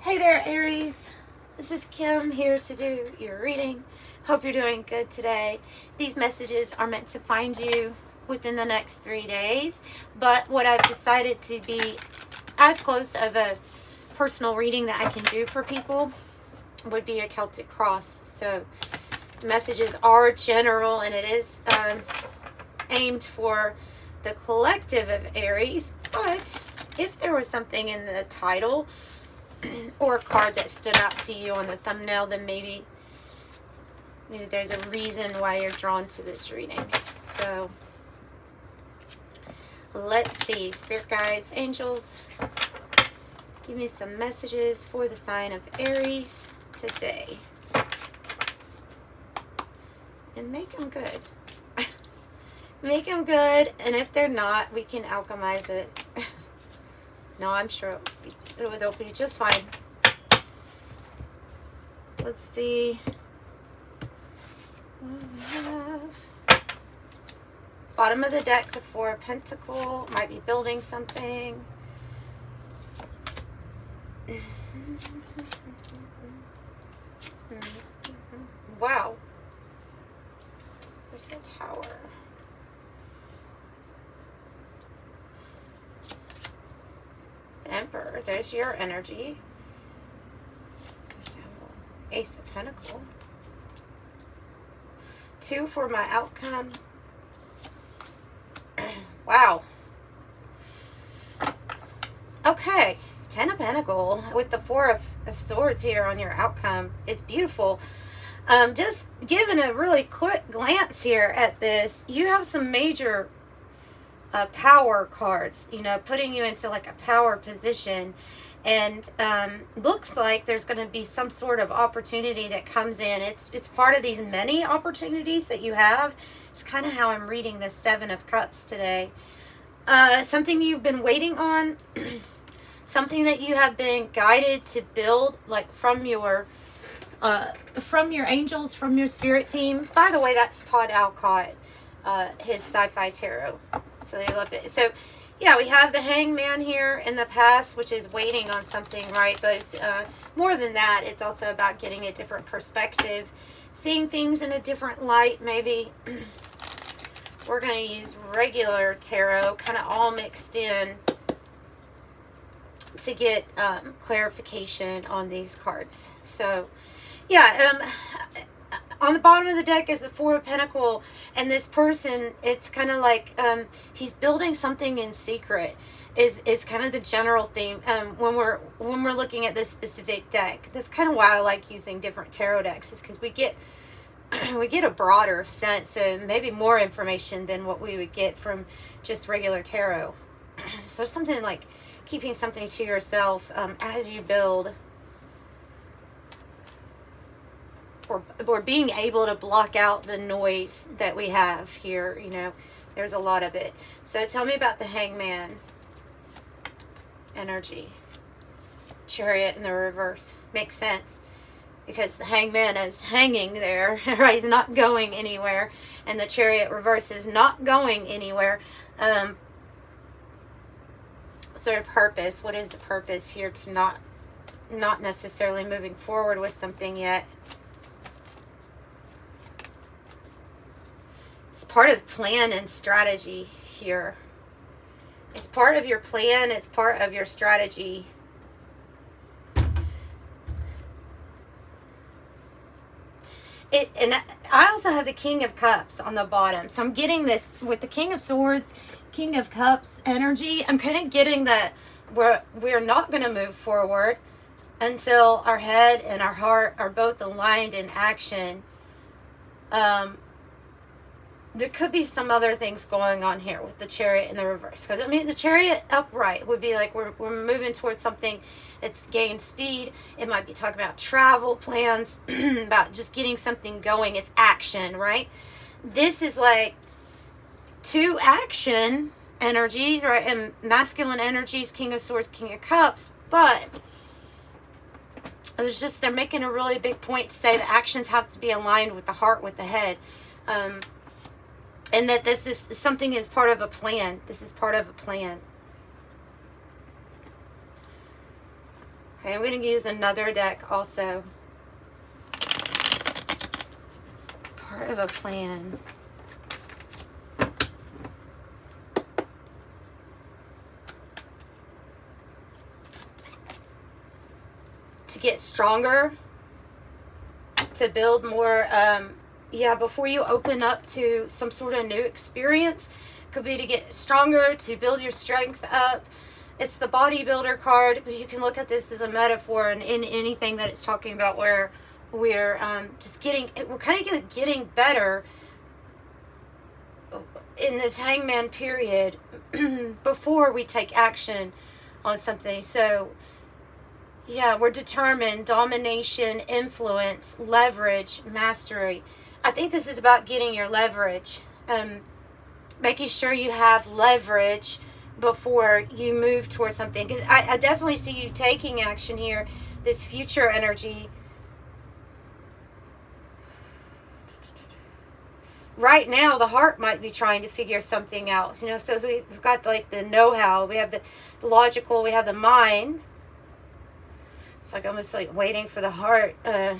Hey there, Aries. This is Kim here to do your reading. Hope you're doing good today. These messages are meant to find you within the next 3 days, but what I've decided to be as close of a personal reading that I can do for people would be a Celtic cross. So the messages are general, and it is aimed for the collective of Aries, but if there was something in the title or a card that stood out to you on the thumbnail, then maybe there's a reason why you're drawn to this reading. So let's see. Spirit guides, angels, give me some messages for the sign of Aries today. And make them good. Make them good, and if they're not, we can alchemize it. No, I'm sure it'll be just fine. Let's see. What do we have? Bottom of the deck, the Four of Pentacles. Might be building something. Wow. What's the Tower? Emperor, there's your energy. Ace of Pentacles. 2 for my outcome. Wow. Okay, 10 of Pentacles with the 4 of Swords here on your outcome is beautiful. Just giving a really quick glance here at this, you have some major power cards, putting you into like a power position, and looks like there's going to be some sort of opportunity that comes in. It's part of these many opportunities that you have. It's kind of how I'm reading the 7 of Cups today. Something you've been waiting on, something that you have been guided to build, like from your angels, from your spirit team. By the way, that's Todd Alcott, his sci-fi tarot. So they loved it. So yeah, we have the Hangman here in the past, which is waiting on something, right? But it's more than that. It's also about getting a different perspective, seeing things in a different light. Maybe we're going to use regular tarot, kind of all mixed in, to get clarification on these cards. So yeah, on the bottom of the deck is the 4 of Pentacles, and this person, it's kind of like he's building something in secret. Is kind of the general theme when we're looking at this specific deck. That's kind of why I like using different tarot decks, is because we get a broader sense of maybe more information than what we would get from just regular tarot. So something like keeping something to yourself as you build. Or being able to block out the noise that we have here, there's a lot of it. So tell me about the Hangman energy. Chariot in the reverse. Makes sense, because the Hangman is hanging there, right? He's not going anywhere, and the Chariot reverse is not going anywhere. Sort of purpose. What is the purpose here to not necessarily moving forward with something yet? It's part of plan and strategy here. It's part of your plan. It's part of your strategy. And I also have the King of Cups on the bottom. So I'm getting this with the King of Swords, King of Cups energy. I'm kind of getting that we're not going to move forward until our head and our heart are both aligned in action. There could be some other things going on here with the Chariot in the reverse. Because, the Chariot upright would be like we're moving towards something that's gained speed. It might be talking about travel plans, about just getting something going. It's action, right? This is like 2 action energies, right? And masculine energies, King of Swords, King of Cups. But they're making a really big point to say the actions have to be aligned with the heart, with the head. And that this is something is part of a plan. This is part of a plan. Okay, I'm going to use another deck also. Part of a plan. To get stronger, to build more, before you open up to some sort of new experience. Could be to get stronger, to build your strength up. It's the bodybuilder card, but you can look at this as a metaphor in anything that it's talking about, where we're just getting, we're kind of getting better in this hangman period before we take action on something. So yeah, we're determined, domination, influence, leverage, mastery. I think this is about getting your leverage, making sure you have leverage before you move towards something. Because I definitely see you taking action here, this future energy. Right now, the heart might be trying to figure something out. You know, so we've got like the know-how, we have the logical, we have the mind. It's like almost like waiting for the heart to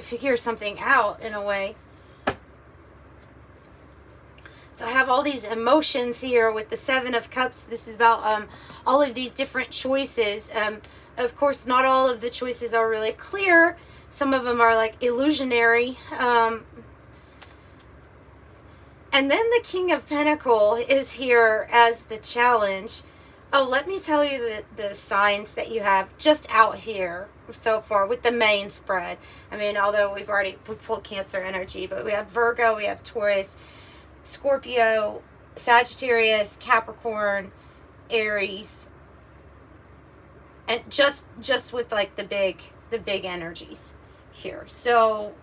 figure something out in a way. So I have all these emotions here with the Seven of Cups. This is about all of these different choices. Of course, not all of the choices are really clear. Some of them are like illusionary. And then the King of Pentacles is here as the challenge. Oh, let me tell you the signs that you have just out here so far with the main spread. I mean, although we pulled Cancer energy, but we have Virgo, we have Taurus, Scorpio, Sagittarius, Capricorn, Aries, and just with like the big energies here. So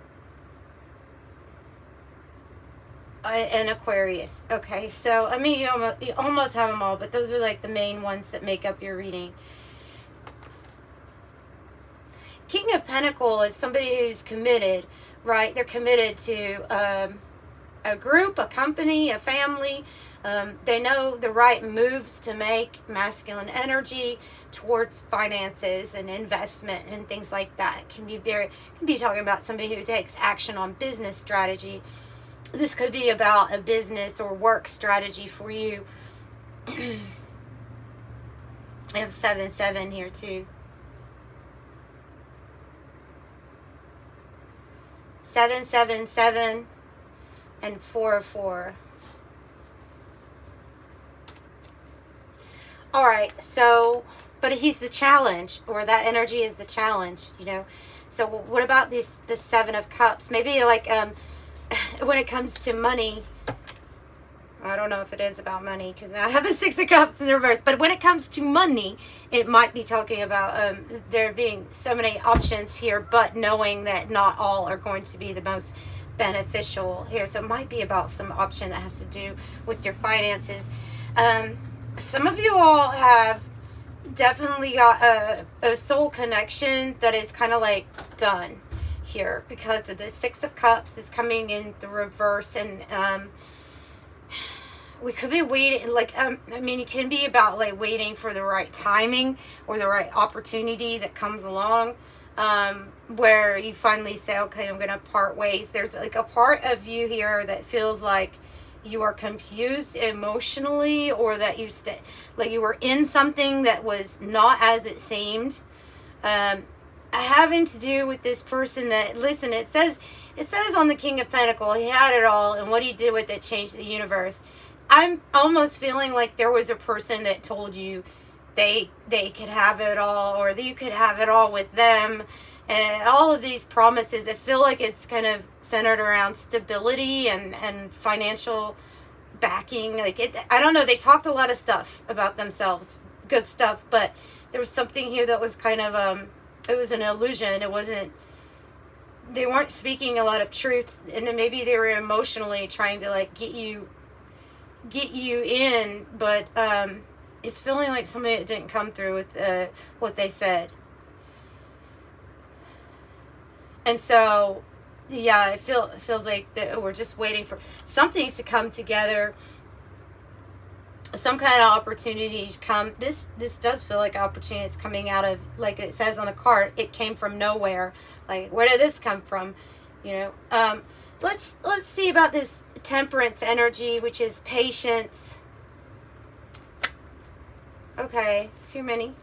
and Aquarius. Okay, so I mean, you almost have them all, but those are like the main ones that make up your reading. King of Pentacles is somebody who's committed, right? They're committed to a group, a company, a family. They know the right moves to make, masculine energy towards finances and investment and things like that. Can be talking about somebody who takes action on business strategy. This could be about a business or work strategy for you. I have 7-7 here too. 7-7-7 and 4-4. All right, so, but he's the challenge, or that energy is the challenge, you know. So what about the Seven of Cups? Maybe like when it comes to money, I don't know if it is about money because now I have the Six of Cups in the reverse. But when it comes to money, it might be talking about there being so many options here, but knowing that not all are going to be the most beneficial here. So it might be about some option that has to do with your finances. Some of you all have definitely got a soul connection that is kind of like done here because of the Six of Cups is coming in the reverse, and we could be waiting, like I mean, it can be about like waiting for the right timing or the right opportunity that comes along, where you finally say, okay, I'm gonna part ways. There's like a part of you here that feels like you are confused emotionally, or that you like you were in something that was not as it seemed, having to do with this person that, listen, it says on the King of Pentacles, he had it all, and what he did with it changed the universe. I'm almost feeling like there was a person that told you they could have it all, or that you could have it all with them. And all of these promises, I feel like it's kind of centered around stability and financial backing. Like I don't know, they talked a lot of stuff about themselves, good stuff, but there was something here that was kind of it was an illusion. It wasn't, they weren't speaking a lot of truth, and maybe they were emotionally trying to like get you in, but it's feeling like somebody that didn't come through with what they said. And so, yeah, it feels like that we're just waiting for something to come together. some kind of opportunity to come. This does feel like opportunity is coming out of, like it says on the card, it came from nowhere. Like, where did this come from? You know, let's see about this temperance energy, which is patience. Okay, too many.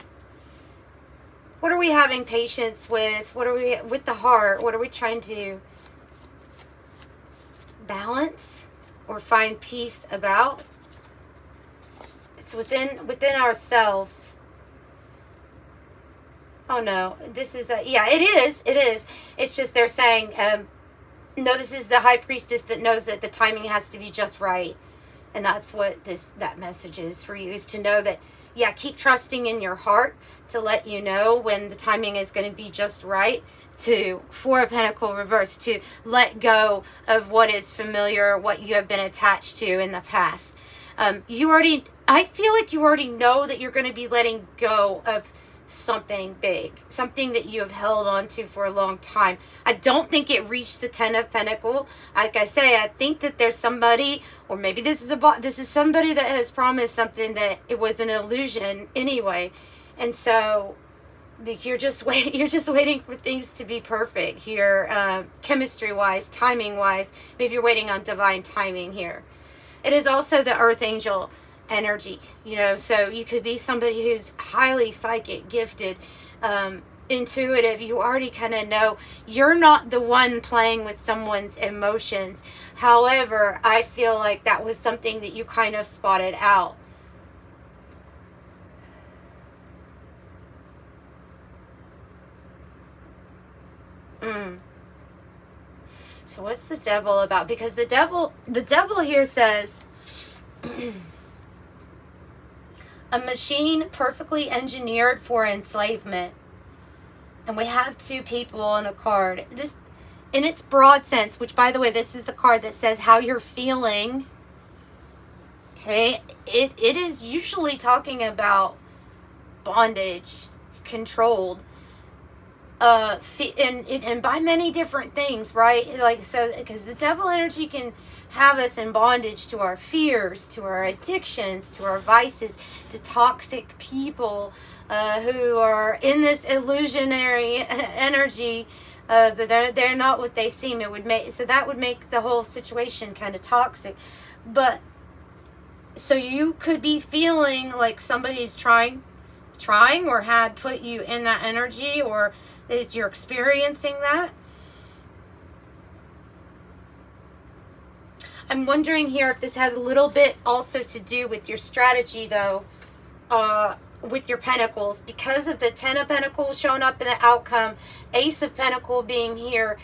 What are we having patience with? What are we, with the heart, what are we trying to balance or find peace about? It's within ourselves. Oh no, this is yeah, it is. It's just they're saying, no, this is the high priestess that knows that the timing has to be just right. And that's what that message is for you, is to know that, yeah, keep trusting in your heart to let you know when the timing is going to be just right. To Four of Pentacles reverse, to let go of what is familiar, what you have been attached to in the past. I feel like you already know that you're going to be letting go of something big, something that you have held on to for a long time. I don't think it reached the Ten of Pentacles. Like I say, I think that there's somebody, or maybe this is somebody that has promised something that it was an illusion anyway, and so you're just waiting for things to be perfect here, chemistry wise, timing wise. Maybe you're waiting on divine timing here. It is also the Earth Angel energy, you know, so you could be somebody who's highly psychic, gifted, intuitive. You already kind of know you're not the one playing with someone's emotions. However, I feel like that was something that you kind of spotted out. So what's the devil about? Because the devil here says a machine perfectly engineered for enslavement. And we have two people in a card. This, in its broad sense, which by the way, this is the card that says how you're feeling. Okay, it is usually talking about bondage, controlled, and by many different things, right? Like, so, because the devil energy can have us in bondage to our fears, to our addictions, to our vices, to toxic people who are in this illusionary energy, but they're not what they seem. It would make, so that would make the whole situation kind of toxic. But so you could be feeling like somebody's trying or had put you in that energy, or that you're experiencing that. I'm wondering here if this has a little bit also to do with your strategy, though, with your Pentacles, because of the Ten of Pentacles showing up in the outcome, Ace of Pentacles being here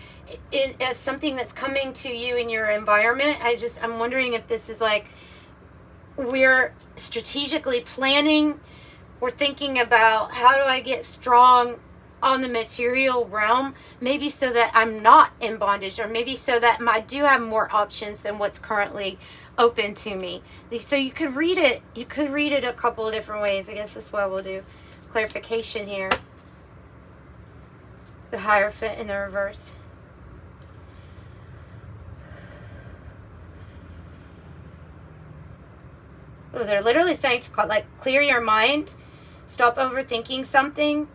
as something that's coming to you in your environment. I'm wondering if this is like we're strategically planning, we're thinking about how do I get strong on the material realm, maybe so that I'm not in bondage, or maybe so that I do have more options than what's currently open to me. So you could read it a couple of different ways. I guess that's why we'll do clarification here. The Hierophant in the reverse. Oh, they're literally saying to call, like, clear your mind, stop overthinking something.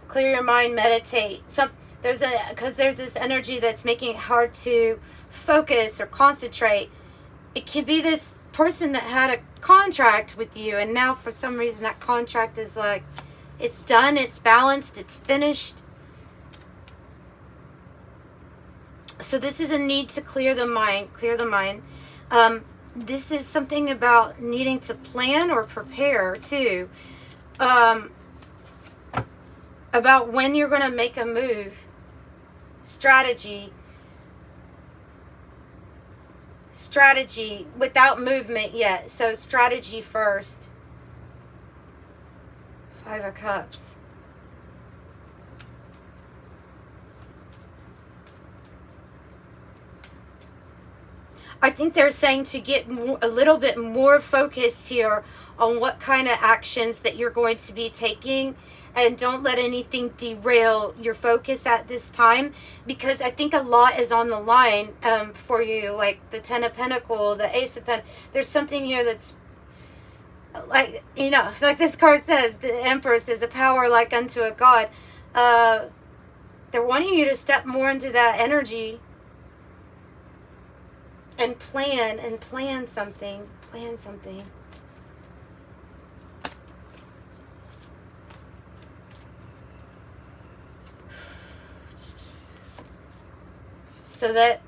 Clear your mind, meditate. Because there's this energy that's making it hard to focus or concentrate. It could be this person that had a contract with you, and now for some reason that contract is like, it's done, it's balanced, it's finished. So this is a need to clear the mind. This is something about needing to plan or prepare too. About when you're going to make a move. Strategy without movement yet. So strategy first. Five of Cups. I think they're saying to get a little bit more focused here on what kind of actions that you're going to be taking, and don't let anything derail your focus at this time, because I think a lot is on the line for you, like the Ten of Pentacles, the Ace of Pentacles. There's something here that's like, you know, like this card says, the Empress is a power like unto a god. They're wanting you to step more into that energy and plan something. Plan something. So that,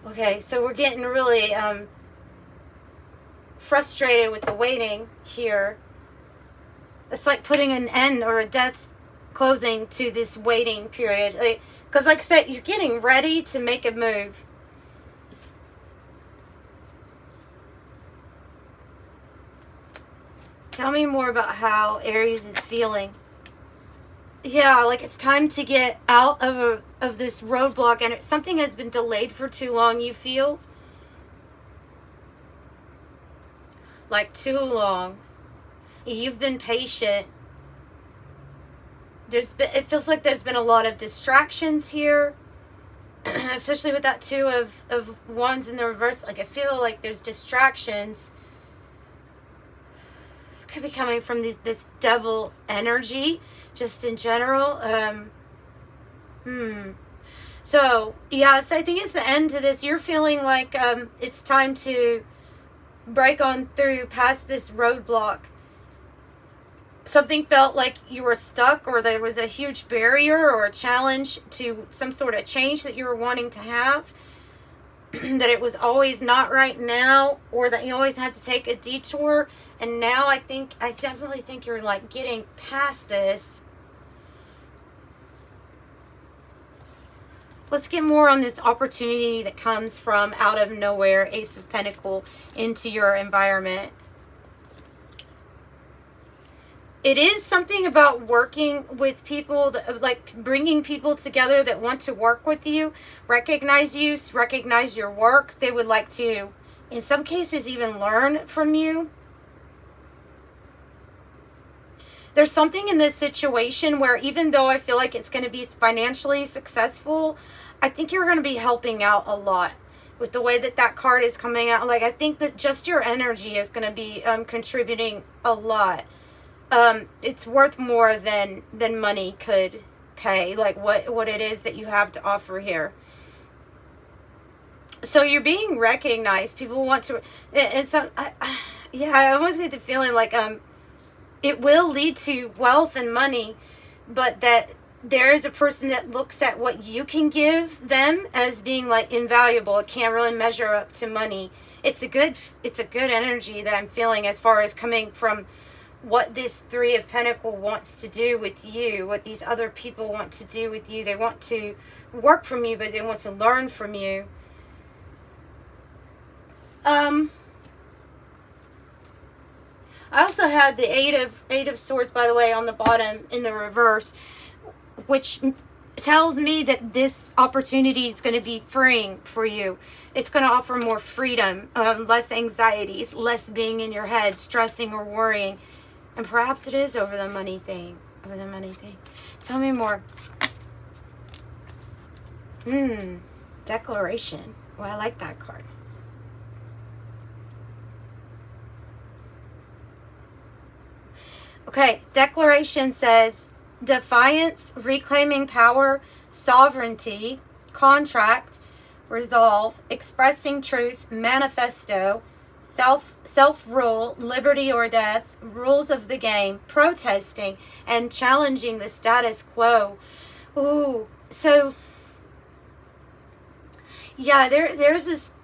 okay, so we're getting really frustrated with the waiting here. It's like putting an end or a death closing to this waiting period. Because like I said, you're getting ready to make a move. Tell me more about how Aries is feeling. Yeah, like it's time to get out of this roadblock, and something has been delayed for too long, you feel? Like too long. You've been patient. It feels like there's been a lot of distractions here. Especially with that Two of Wands in the reverse. Like I feel like there's distractions. Could be coming from this devil energy, just in general. So yeah, so I think it's the end to this. You're feeling like it's time to break on through past this roadblock. Something felt like you were stuck, or there was a huge barrier or a challenge to some sort of change that you were wanting to have. That it was always not right now, or that you always had to take a detour. And now I definitely think you're like getting past this. Let's get more on this opportunity that comes from out of nowhere, Ace of Pentacles, into your environment. It is something about working with people, like bringing people together that want to work with you, recognize your work. They would like to, in some cases, even learn from you. There's something in this situation where even though I feel like it's going to be financially successful, I think you're going to be helping out a lot with the way that card is coming out. Like I think that just your energy is going to be contributing a lot. It's worth more than money could pay, like what it is that you have to offer here. So you're being recognized. People want to, and so I almost get the feeling like it will lead to wealth and money, but that there is a person that looks at what you can give them as being like invaluable. It can't really measure up to money. It's a good energy that I'm feeling as far as coming from what this Three of Pentacles wants to do with you, what these other people want to do with you. They want to work from you, but they want to learn from you. I also had the Eight of Swords, by the way, on the bottom in the reverse, which tells me that this opportunity is going to be freeing for you. It's going to offer more freedom, less anxieties, less being in your head, stressing or worrying. And perhaps it is over the money thing. Tell me more. Declaration. Well, I like that card. Okay, declaration says defiance, reclaiming power, sovereignty, contract, resolve, expressing truth, manifesto, self-rule, liberty or death, rules of the game, protesting, and challenging the status quo. Ooh, so yeah, there's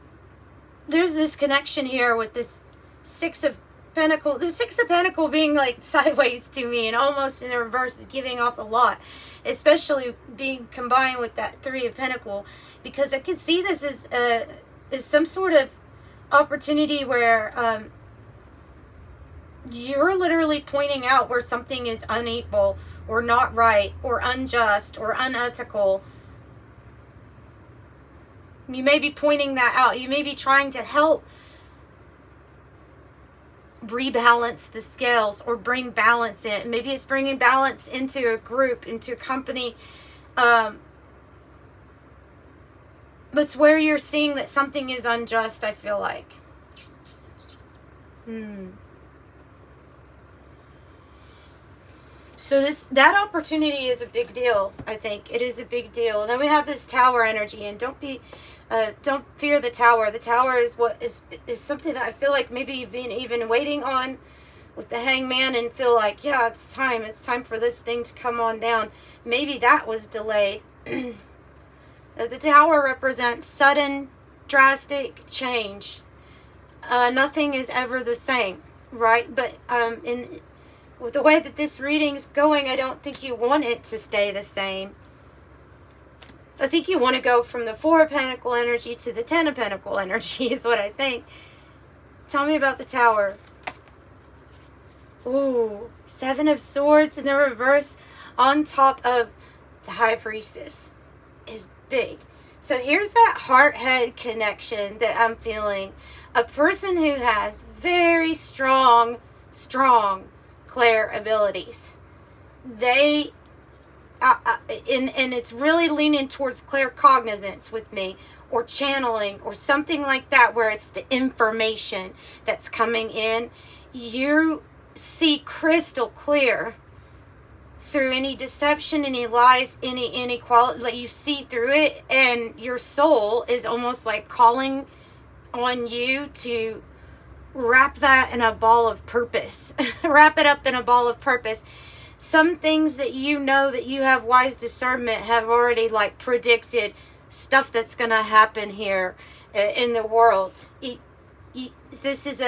this connection here with this Six of Pentacles. The Six of Pentacles being like sideways to me and almost in the reverse is giving off a lot, especially being combined with that Three of Pentacles, because I can see this as some sort of opportunity where you're literally pointing out where something is unequal or not right or unjust or unethical. You may be pointing that out. You may be trying to help rebalance the scales or bring balance in. Maybe it's bringing balance into a group, into a company. But it's where you're seeing that something is unjust, I feel like. So that opportunity is a big deal. I think it is a big deal. And then we have this tower energy, and don't fear the tower. The tower is what is something that I feel like maybe you've been even waiting on with the hangman, and feel like, yeah, it's time for this thing to come on down. Maybe that was delayed. The tower represents sudden, drastic change. Nothing is ever the same, right? But with the way that this reading is going, I don't think you want it to stay the same. I think you want to go from the 4 of Pentacle energy to the 10 of Pentacle energy is what I think. Tell me about the tower. Ooh, 7 of Swords in the reverse on top of the High Priestess is big. So here's that heart-head connection that I'm feeling. A person who has very strong clair abilities. They and it's really leaning towards claircognizance with me, or channeling, or something like that, where it's the information that's coming in. You see crystal clear through any deception, any lies, any inequality. Like, you see through it, and your soul is almost like calling on you to wrap that in a ball of purpose. Wrap it up in a ball of purpose. Some things that you know that you have wise discernment have already like predicted stuff that's going to happen here in the world. This is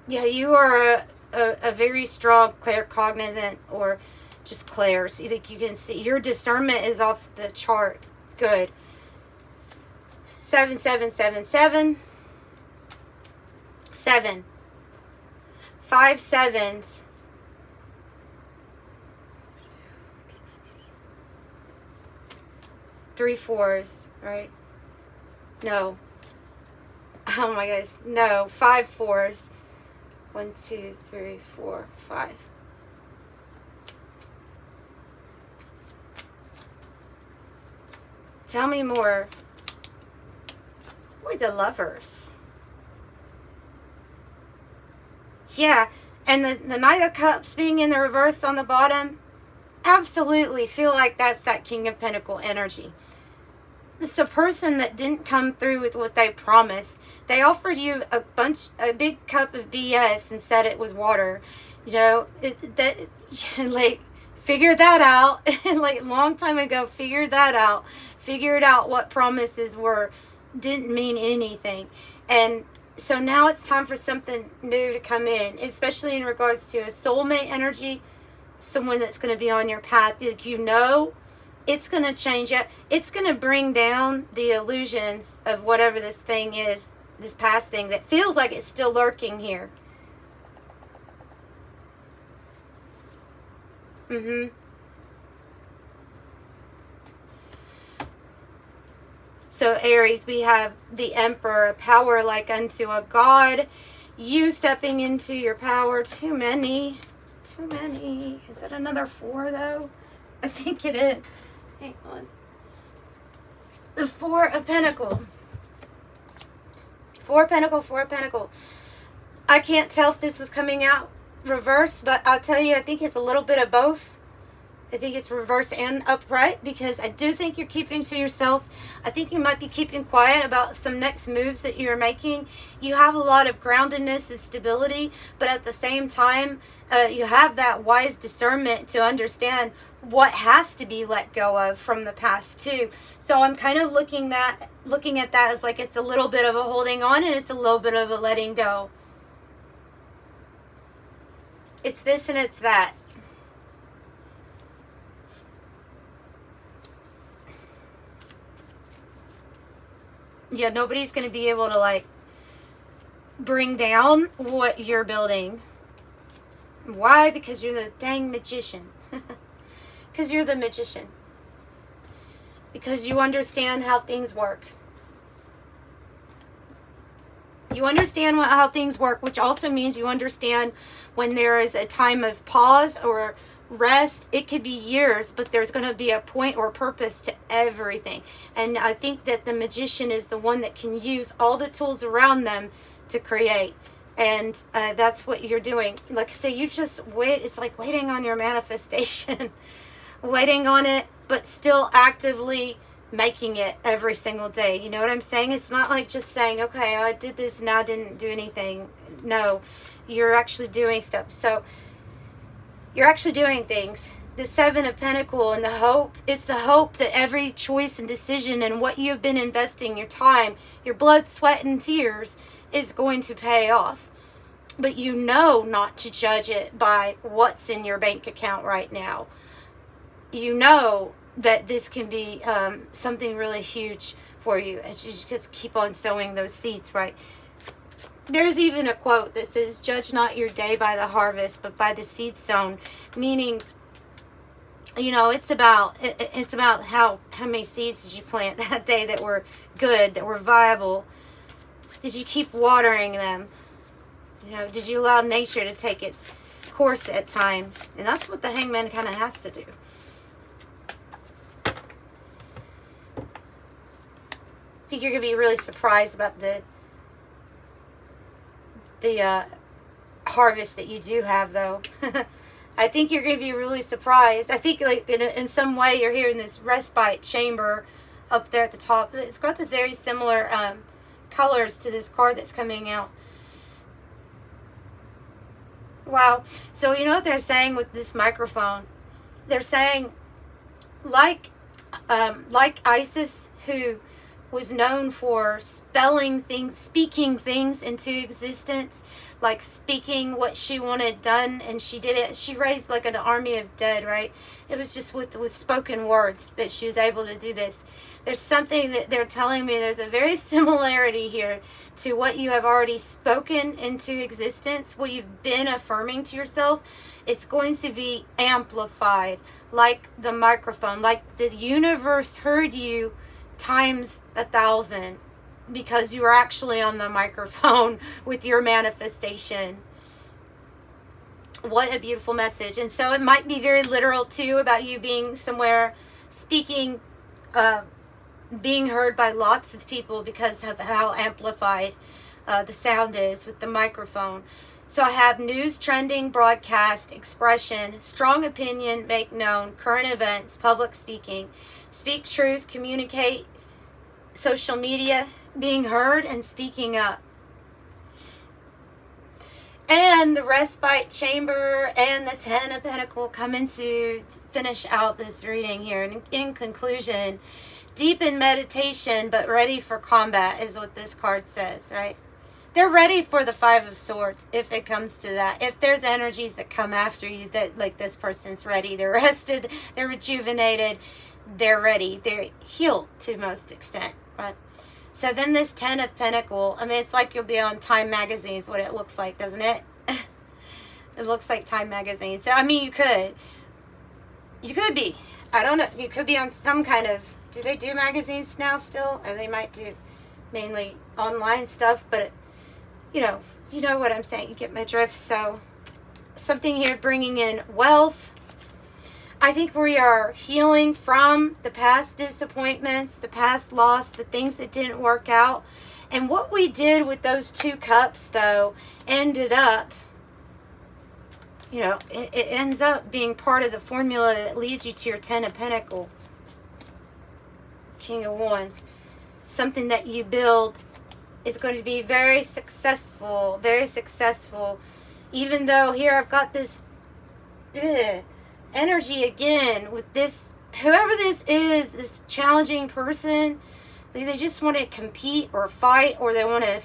yeah, you are a very strong claircognizant, or just clair. So you think you can see your discernment is off the chart. Good. 7 5 sevens. 3 4s, right? No. Oh my gosh. No. 5 4s. 1 2 3 4 5. Tell me more. Boy, the Lovers. Yeah, and the Knight of Cups being in the reverse on the bottom, absolutely feel like that's that King of Pentacle energy. It's a person that didn't come through with what they promised. They offered you a big cup of BS and said it was water. You know, like, figure that out. Like, a long time ago, figured that out. Figured out what promises didn't mean anything. And so now it's time for something new to come in, especially in regards to a soulmate energy, someone that's going to be on your path. You know, it's going to change it. It's going to bring down the illusions of whatever this thing is, this past thing that feels like it's still lurking here. So Aries, we have the Emperor, a power like unto a god. You stepping into your power. Too many. Is that another 4 though? I think it is. Hang on. The 4 of Pentacle. 4 of Pentacle, 4 of Pentacle. I can't tell if this was coming out reverse, but I'll tell you, I think it's a little bit of both. I think it's reverse and upright, because I do think you're keeping to yourself. I think you might be keeping quiet about some next moves that you're making. You have a lot of groundedness and stability, but at the same time, you have that wise discernment to understand what has to be let go of from the past too. So I'm kind of looking at that as like it's a little bit of a holding on, and it's a little bit of a letting go. It's this and it's that. Yeah, nobody's going to be able to, like, bring down what you're building. Why? Because you're the dang magician. Because you're the magician. Because you understand how things work. You understand how things work, which also means you understand when there is a time of pause or rest. It could be years, but there's going to be a point or purpose to everything. And I think that the magician is the one that can use all the tools around them to create. And that's what you're doing. Like I say, you just wait. It's like waiting on your manifestation. Waiting on it, but still actively making it every single day. You know what I'm saying? It's not like just saying, okay, I did this and I didn't do anything. No, you're actually doing stuff. So you're actually doing things. The Seven of Pentacles and the hope, it's the hope that every choice and decision and what you've been investing your time, your blood, sweat, and tears is going to pay off. But you know not to judge it by what's in your bank account right now. You know that this can be something really huge for you as you just keep on sowing those seeds, right? There's even a quote that says, judge not your day by the harvest, but by the seed sown. Meaning, you know, it's about how many seeds did you plant that day that were good, that were viable. Did you keep watering them? You know, did you allow nature to take its course at times? And that's what the Hangman kind of has to do. I think you're going to be really surprised about the harvest that you do have, though. I think you're going to be really surprised. I think like in some way you're hearing this respite chamber up there at the top. It's got this very similar colors to this card that's coming out. Wow. So you know what they're saying with this microphone? They're saying like Isis, who was known for spelling things, speaking things into existence, like speaking what she wanted done, and she did it. She raised like an army of dead, right? It was just with spoken words that she was able to do this. There's something that they're telling me, there's a very similarity here to what you have already spoken into existence, what you've been affirming to yourself. It's going to be amplified like the microphone, like the universe heard you times 1,000 because you were actually on the microphone with your manifestation. What a beautiful message. And so it might be very literal too, about you being somewhere speaking, being heard by lots of people because of how amplified the sound is with the microphone. So I have news, trending, broadcast, expression, strong opinion, make known, current events, public speaking, speak truth, communicate, social media, being heard, and speaking up. And the respite chamber and the Ten of Pentacles come in to finish out this reading here. And in conclusion, deep in meditation but ready for combat is what this card says, right? They're ready for the Five of Swords if it comes to that. If there's energies that come after you that like this person's ready, they're rested, they're rejuvenated, they're ready, they're healed to most extent, right? So then this Ten of Pentacles, I mean, it's like you'll be on Time magazine is what it looks like, doesn't it? It looks like Time magazine. So, I mean, you could be. I don't know. You could be on some kind of, do they do magazines now still? Or they might do mainly online stuff, but, you know what I'm saying. You get my drift. So, something here bringing in wealth. I think we are healing from the past disappointments, the past loss, the things that didn't work out. And what we did with those 2 cups, though, ended up, it ends up being part of the formula that leads you to your Ten of Pentacles, King of Wands. Something that you build is going to be very successful, even though here I've got this energy again with this, whoever this is, this challenging person, they just want to compete or fight, or they want to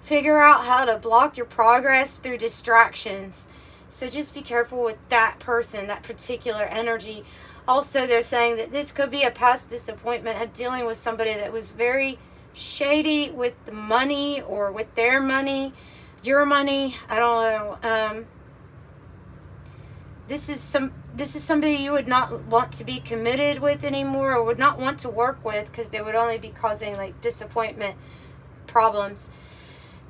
figure out how to block your progress through distractions. So just be careful with that person, that particular energy. Also, they're saying that this could be a past disappointment of dealing with somebody that was very shady with the money or with their money, your money. I don't know. This is somebody you would not want to be committed with anymore, or would not want to work with, because they would only be causing like disappointment, problems.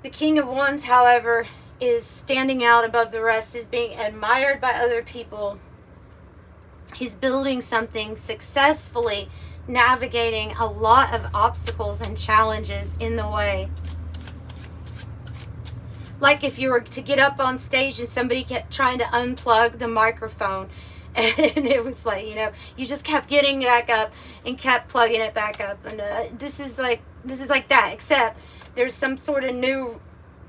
The King of Wands, however, is standing out above the rest, is being admired by other people. He's building something successfully, navigating a lot of obstacles and challenges in the way. Like if you were to get up on stage and somebody kept trying to unplug the microphone, and it was like, you know, you just kept getting back up and kept plugging it back up. And this is like that, except there's some sort of new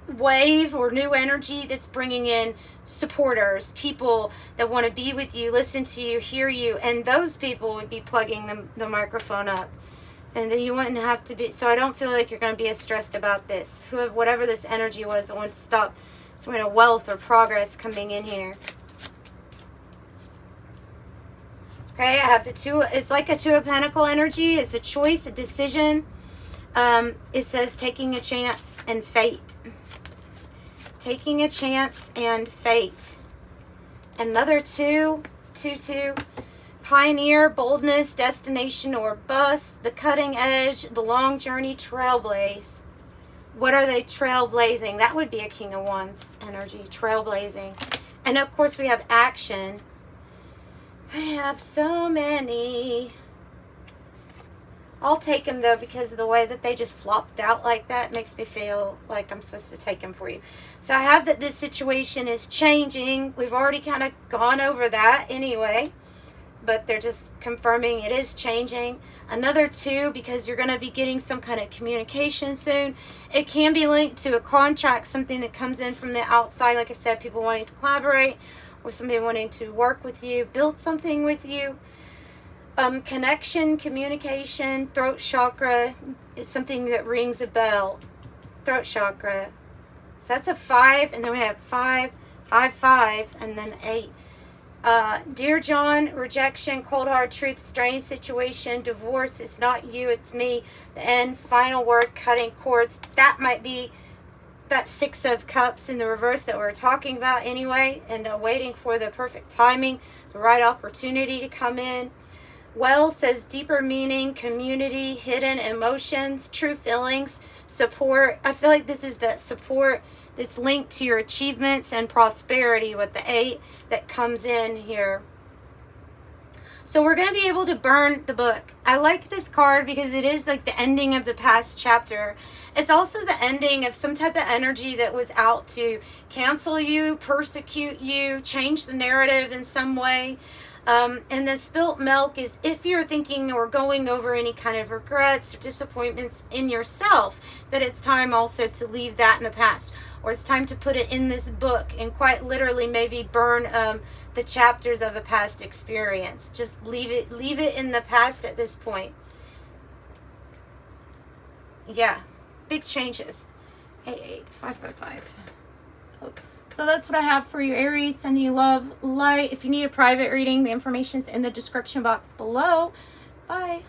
wave or new energy that's bringing in supporters, people that want to be with you, listen to you, hear you, and those people would be plugging the microphone up, and then you wouldn't have to be. So I don't feel like you're going to be as stressed about this. Whatever this energy was, I want to stop some kind of wealth or progress coming in here. Okay, I have the two. It's like a Two of Pentacles energy. It's a choice, a decision. It says taking a chance and fate. Taking a chance and fate. Another two. Pioneer, boldness, destination or bust, the cutting edge, the long journey, trailblaze. What are they trailblazing? That would be a King of Wands energy, trailblazing. And of course we have action. I have so many. I'll take them though, because of the way that they just flopped out like that makes me feel like I'm supposed to take them for you. So I have that this situation is changing. We've already kind of gone over that anyway, but they're just confirming it is changing. Another two, because you're going to be getting some kind of communication soon. It can be linked to a contract, something that comes in from the outside. Like I said, people wanting to collaborate or somebody wanting to work with you, build something with you. Connection, communication, throat chakra. It's something that rings a bell. Throat chakra. So that's a 5, and then we have 5, 5, 5, and then 8. Dear John, rejection, cold hard truth, strange situation, divorce. It's not you, it's me. The end, final word, cutting cords. That might be that 6 of Cups in the reverse that we're talking about anyway, and waiting for the perfect timing, the right opportunity to come in. Well says deeper meaning, community, hidden emotions, true feelings, support. I feel like this is that support that's linked to your achievements and prosperity with the 8 that comes in here. So we're going to be able to burn the book. I like this card because it is like the ending of the past chapter. It's also the ending of some type of energy that was out to cancel you, persecute you, change the narrative in some way. And the spilt milk is if you're thinking or going over any kind of regrets or disappointments in yourself, that it's time also to leave that in the past, or it's time to put it in this book and quite literally maybe burn the chapters of a past experience. Just leave it in the past at this point. Yeah, big changes. 88555. Okay. So that's what I have for you, Aries. Sending you love, light. If you need a private reading, the information is in the description box below. Bye.